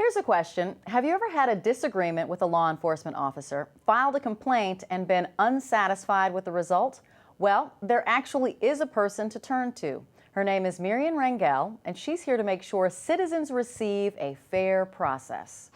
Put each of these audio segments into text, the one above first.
Here's a question. Have you ever had a disagreement with a law enforcement officer, filed a complaint, and been unsatisfied with the result? Well, there actually is a person to turn to. Her name is Marian Rangel, and she's here to make sure citizens receive a fair process.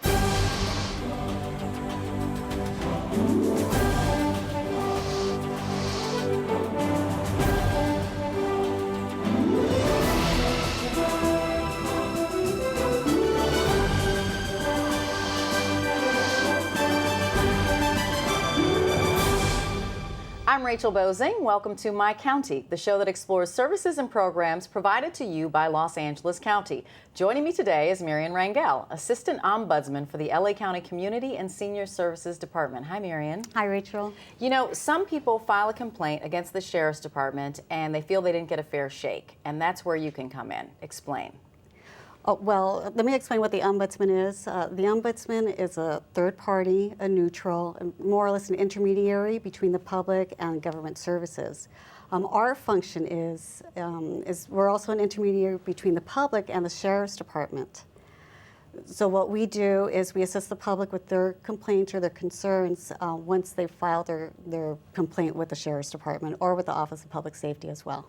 I'm Rachel Bozing. Welcome to My County, the show that explores services and programs provided to you by Los Angeles County. Joining me today is Marian Rangel, Assistant Ombudsman for the LA County Community and Senior Services Department. Hi, Marian. Hi, Rachel. You know, some people file a complaint against the Sheriff's Department and they feel they didn't get a fair shake, and that's where you can come in. Explain. Oh, well, let me explain what the Ombudsman is. The Ombudsman is a third party, a neutral, more or less an intermediary between the public and government services. Our function is we're also an intermediary between the public and the Sheriff's Department. So what we do is we assist the public with their complaints or their concerns once they've filed their complaint with the Sheriff's Department or with the Office of Public Safety as well.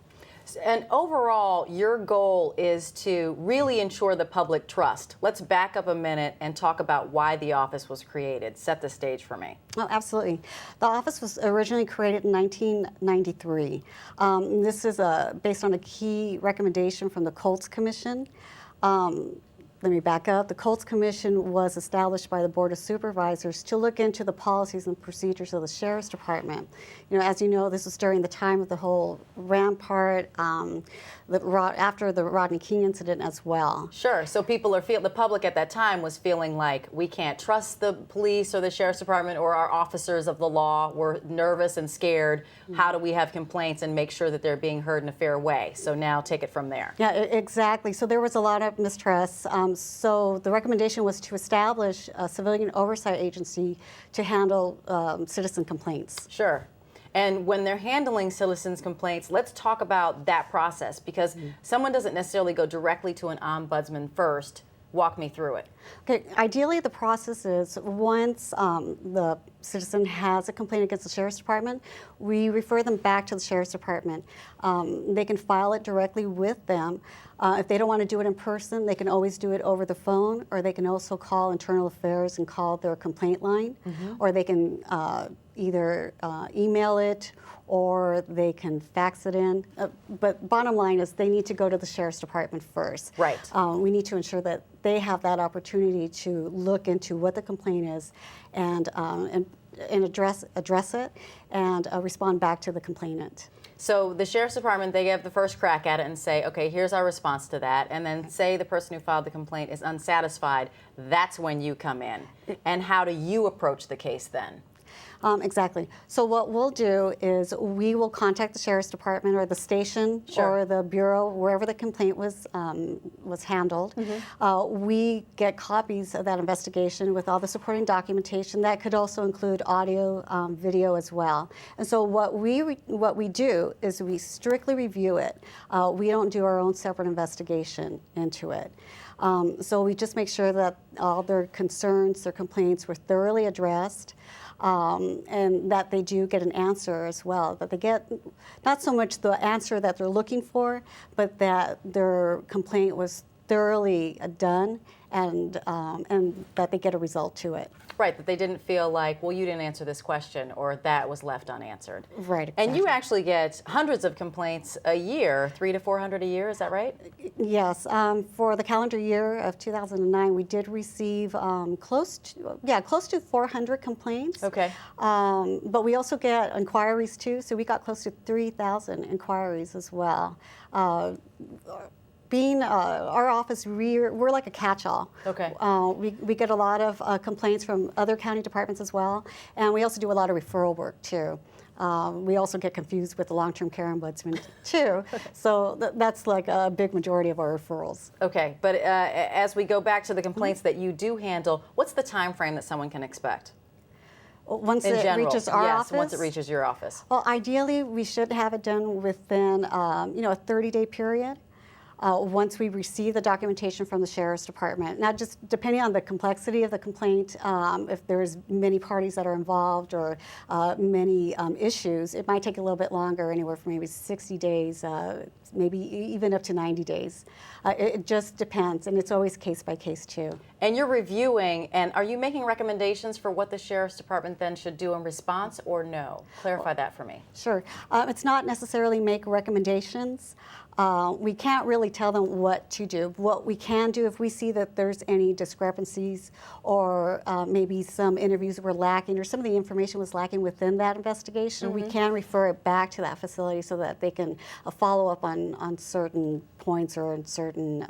And overall, your goal is to really ensure the public trust. Let's back up a minute and talk about why the office was created. Set the stage for me. Oh, absolutely. The office was originally created in 1993. This is based on a key recommendation from the Colts Commission. Let me back up. The Colts Commission was established by the Board of Supervisors to look into the policies and procedures of the Sheriff's Department. You know, as you know, this was during the time of the whole Rampart, after the Rodney King incident as well. Sure. So the public at that time was feeling like we can't trust the police or the Sheriff's Department or our officers of the law. We're nervous and scared. How do we have complaints and make sure that they're being heard in a fair way? So now take it from there. Yeah, exactly. So there was a lot of mistrust. So the recommendation was to establish a civilian oversight agency to handle citizen complaints. Sure. And when they're handling citizens' complaints, let's talk about that process, because someone doesn't necessarily go directly to an ombudsman first. Walk me through it. Okay. Ideally, the process is once the citizen has a complaint against the Sheriff's Department, we refer them back to the Sheriff's Department. They can file it directly with them. If they don't want to do it in person, they can always do it over the phone, or they can also call Internal Affairs and call their complaint line, or they can either email it or they can fax it in. But bottom line is they need to go to the Sheriff's Department first. Right. We need to ensure that they have that opportunity to look into what the complaint is and address it and respond back to the complainant. So the Sheriff's Department, they give the first crack at it and say, okay, here's our response to that. And then say the person who filed the complaint is unsatisfied. That's when you come in. And how do you approach the case then? Exactly. So what we'll do is we will contact the Sheriff's Department or the station or the bureau, wherever the complaint was handled. We get copies of that investigation with all the supporting documentation. That could also include audio, video as well. And so what we do is we strictly review it. We don't do our own separate investigation into it. So we just make sure that all their concerns, their complaints were thoroughly addressed. And that they do get an answer as well, that they get not so much the answer that they're looking for, but that their complaint was thoroughly done and that they get a result to it. Right, that they didn't feel like, well, you didn't answer this question or that was left unanswered. Right, exactly. And you actually get hundreds of complaints a year, 300 to 400 a year, is that right? Yes, for the calendar year of 2009, we did receive close to 400 complaints. Okay. But we also get inquiries too, so we got close to 3,000 inquiries as well. Being our office, we're like a catch-all. Okay. We get a lot of complaints from other county departments as well, and we also do a lot of referral work too. We also get confused with the long-term care ombudsman too, so that's like a big majority of our referrals. Okay, but as we go back to the complaints that you do handle, what's the time frame that someone can expect? Once it reaches our office? Yes, once it reaches your office. Well, ideally, we should have it done within a 30-day period. Once we receive the documentation from the Sheriff's Department, now just depending on the complexity of the complaint, if there's many parties that are involved or many issues, it might take a little bit longer, anywhere from maybe 60 days, maybe even up to 90 days. It just depends, and it's always case by case too. And you're reviewing, and are you making recommendations for what the Sheriff's Department then should do in response, or no? Clarify that for me. Sure. It's not necessarily make recommendations. We can't really tell them what to do. What we can do, if we see that there's any discrepancies or maybe some interviews were lacking or some of the information was lacking within that investigation, we can refer it back to that facility so that they can follow up on certain points or on certain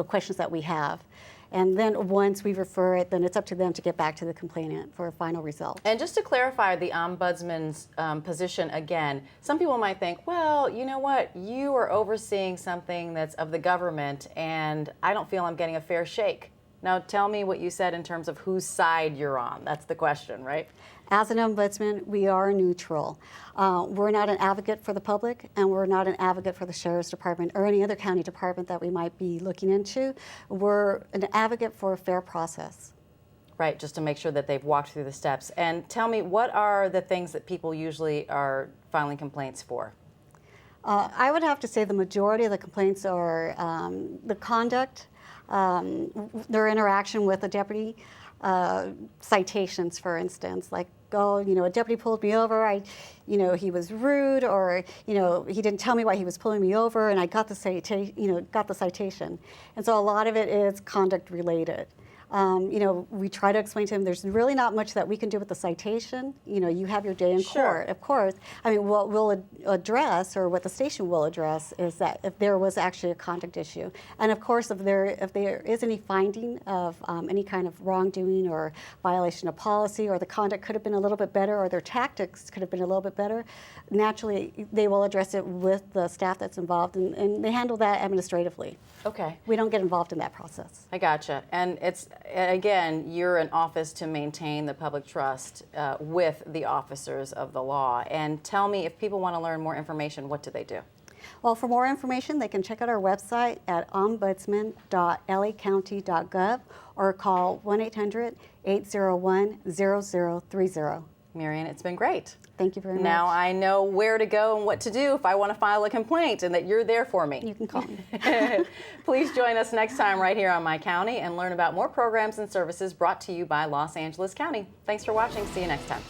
questions that we have. And then once we refer it, then it's up to them to get back to the complainant for a final result. And just to clarify the Ombudsman's position again, some people might think, well, you know what, you are overseeing something that's of the government and I don't feel I'm getting a fair shake. Now tell me what you said in terms of whose side you're on. That's the question, right? As an ombudsman, we are neutral. We're not an advocate for the public, and we're not an advocate for the Sheriff's Department or any other county department that we might be looking into. We're an advocate for a fair process. Right, just to make sure that they've walked through the steps. And tell me, what are the things that people usually are filing complaints for? I would have to say the majority of the complaints are the conduct, their interaction with a deputy, citations, for instance, like, oh, a deputy pulled me over, he was rude, or, he didn't tell me why he was pulling me over, and I got the citation. And so a lot of it is conduct related. We try to explain to him there's really not much that we can do with the citation. You have your day in court, of course. I mean, what we'll address, or what the station will address, is that if there was actually a conduct issue. And of course, if there is any finding of any kind of wrongdoing or violation of policy, or the conduct could have been a little bit better, or their tactics could have been a little bit better, naturally they will address it with the staff that's involved, and they handle that administratively. Okay. We don't get involved in that process. I gotcha. And again, you're an office to maintain the public trust with the officers of the law. And tell me, if people want to learn more information, what do they do? Well, for more information, they can check out our website at ombudsman.lacounty.gov or call 1-800-801-0030. Marian, it's been great. Thank you very much. Now I know where to go and what to do if I want to file a complaint, and that you're there for me. You can call me. Please join us next time right here on My County and learn about more programs and services brought to you by Los Angeles County. Thanks for watching. See you next time.